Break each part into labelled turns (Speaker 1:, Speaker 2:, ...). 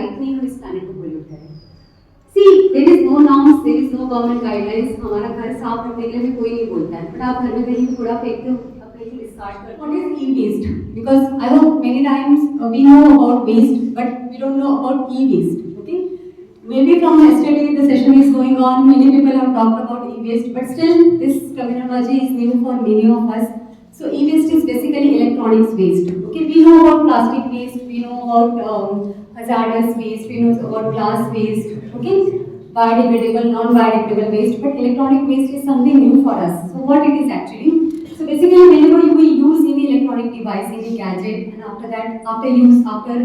Speaker 1: Right नहीं हम इस प्लैनेट को पोल्यूट करें। See there is no norms, there is no government guidelines, हमारा घर साफ रखने के लिए भी कोई नहीं बोलता है, बट आप घर में कहीं भी कूड़ा फेंकते हो, आप कहीं डिस्कार्ड करते हो। What is e waste? Because I hope many times we know about waste but we don't know about e waste. Okay, maybe from yesterday the session is going on, many people have talked about e-waste, but still this terminology is new for many of us. So e-waste is basically electronics waste. Okay, we know about plastic waste, we know about hazardous waste, we know about glass waste, okay, biodegradable, non-biodegradable waste, but electronic waste is something new for us. So what it is actually? So basically whenever you will use any electronic device, any gadget, and after that, after use, after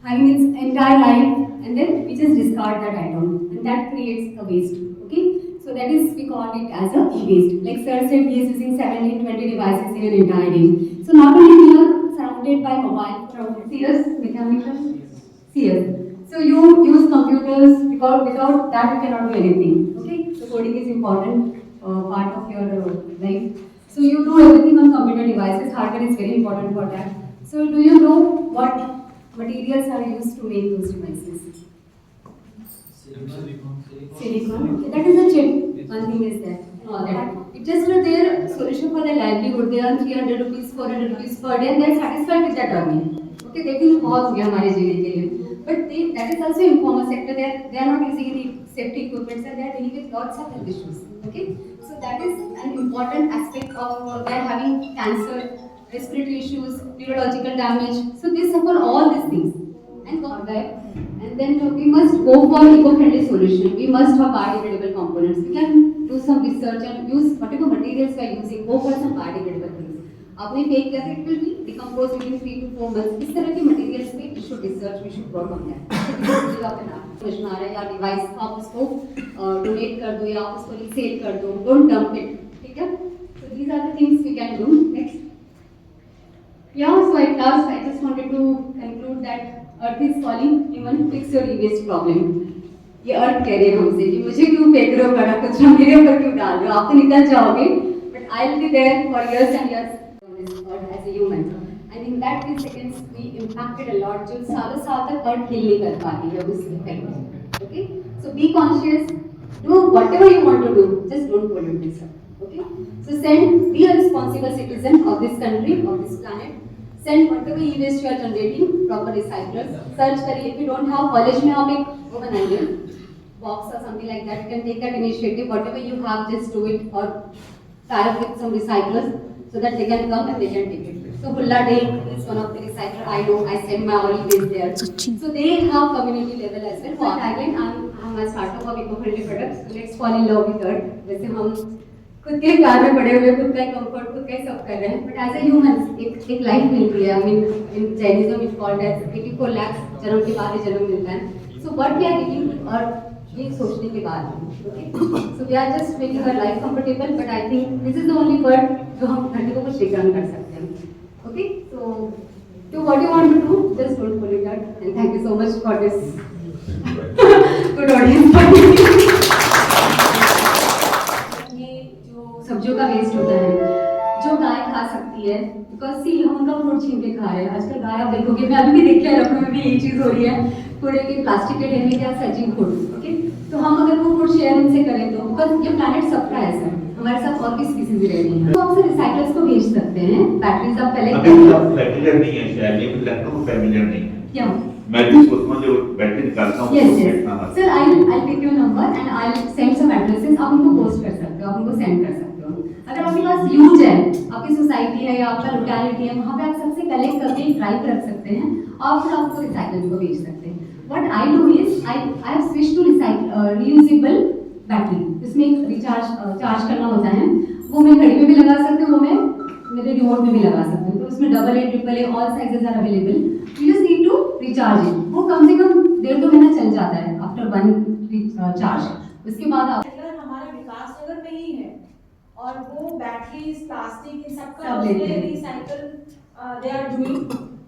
Speaker 1: having its entire life, and then we just discard that item, and that creates a waste. Okay, so that is, we call it as a e-waste. Like sir said, he is using 17-20 devices in an entire day. So not only we are surrounded by mobile phone, CS, mechanical, CS. So you use computers, because without that you cannot do anything. Okay, so coding is important part of your life. So you do everything on computer devices. Hardware is very important for that. So do you know what materials are used to make those devices? Silicon. Okay, that is a chip. One thing is that. All that. It just their solution for their livelihood. They earn 300 rupees, 400 rupees per day, and they are satisfied with that earning. Okay, they think बहुत हो गया हमारे जीने के लिए. But that is also informal sector. They are not using any safety equipment, and they are dealing with lots of health issues. Okay, so that is an important aspect of they are having cancer, respiratory issues, neurological damage. So they suffer all these things. And then we must go for eco-friendly solution. We must have biodegradable components. We can do some research and use whatever materials we are using. Go for some biodegradable things. आपने fake किया, it will be decomposed within 3 to 4 months. इस तरह के materials पे we should research, we should work on that. जो आपके नाम समझ में आ रहा है या device आप उसको donate कर दो या आप उसको resale कर दो. Don't dump it. ठीक है? So these are the things we can do. Next. Yeah, so at last I just wanted to conclude that Earth is calling, human, fix your e-waste problem. ये अर्थ कह रही है हमसे कि मुझे क्यों फेंक रहे हो बड़ा कचरा, मेरे ऊपर क्यों डाल रहे हो, आप तो निकल जाओगे, but I'll be there for years and years on this earth as a human. I think that 3 seconds we impacted a lot, जो सालों साल तक अर्थ हिल नहीं कर पाती है उस इफेक्ट में. Okay, so be conscious, do whatever you want to do, just don't pollute this earth. Okay, so be a responsible citizen of this country, of this planet. Send whatever e-waste you are generating, proper recyclers. Search करिए, if you don't have college में आप एक वो बनाइए box or something like that. You can take that initiative. Whatever you have, just do it, or tie up with some recyclers so that they can come and they can take it. So Hulla Day is one of the recycler. I know. I send my all e-waste there. So they have community level as well. For again, I'm a startup of eco-friendly products. Let's fall in love with earth. जैसे हम खुद के प्यार में पड़े हुए, खुद का कंफर्ट, खुद का सब कर रहे हैं, बट एज ए ह्यूमन एक लाइफ मिल रही है. I mean in Jainism it called as 84 lakh जन्म के बाद ही जन्म मिलता है. So what we are giving earth, ये सोचने के बाद. Okay, so we are just making our life comfortable, but I think this is the only word जो हम धरती को कुछ रिटर्न कर सकते हैं. Okay, so do what you want to do, just don't pollute earth. And thank you so much for this good audience. सब्जियों का वेस्ट होता है जो गाय खा सकती है, बिकॉज सी हम उनका फूड छीन के खा रहे हैं. आजकल गाय आप देखोगे, मैं अभी भी देख के लखनऊ में भी यही चीज़ हो रही है, पूरे के प्लास्टिक के ढेर में क्या सब्जी फूड. ओके, तो हम अगर वो फूड शेयर उनसे करें तो, बिकॉज ये प्लैनेट सबका है सर, हमारे साथ और भी स्पीसीज रहती हैं, तो आप उसे रिसाइकल्स को भेज सकते हैं. बैटरीज आप कलेक्ट
Speaker 2: फैमिलियर नहीं है शायद, ये लखनऊ फैमिलियर नहीं है.
Speaker 1: क्या
Speaker 2: मैं भी उसमें जो बैटरी निकालता हूँ.
Speaker 1: Yes yes sir, I take your number and I send some addresses. आप उनको पोस्ट कर सकते हो, आप उनको सेंड कर सकते हो. अगर आपके पास यूज है, आपकी सोसाइटी है या आपका लोकेलिटी है, वहाँ पे आप सबसे कलेक्ट करके ड्राइव रख सकते हैं और फिर आपको रिसाइकल को भेज सकते हैं. What I do is I have switch to reusable battery. इसमें एक चार्ज करना होता है, वो मैं घड़ी में भी लगा सकती हूँ, वो मैं मेरे रिमोट में भी लगा सकती हूँ. तो उसमें AA, AAA all sizes are available. You just need to recharge it. वो कम से कम 1.5-2 महीना चल जाता है आफ्टर 1 चार्ज. उसके बाद आप
Speaker 3: हमारा विकास नगर में ही है और वो बैटरीज, प्लास्टिक, इन सब का रिसाइकल दे आर डूइंग.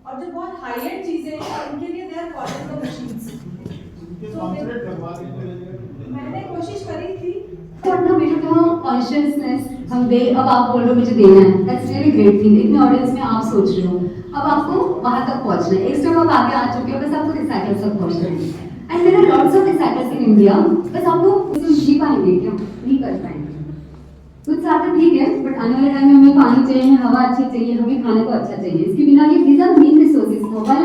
Speaker 3: और जो बहुत हाई एंड चीजें हैं उनके लिए they are calling the machines. मैंने कोशिश करी थी,
Speaker 1: बट ना मेरे को कॉन्शियसनेस हम दे, अब आप बोल रहे हो मुझे देना है, दैट्स रियली ग्रेट थिंग। इतने ऑडियंस में आप सोच रहे हो, अब आपको वहां तक पहुंचना है। एक स्टेप आप आगे आ चुके हो, बस आपको रिसाइकल तक पहुंचना है। And there are lots of recycles in India, बस आप लोग उसमें जी पाएंगे क्या? नहीं कर पाएंगे। कुछ साधन ठीक है, बट आने वाले टाइम में हमें पानी चाहिए, हमें हवा अच्छी चाहिए, हमें खाने को अच्छा चाहिए। इसके बिना ये these are main resources. Mobile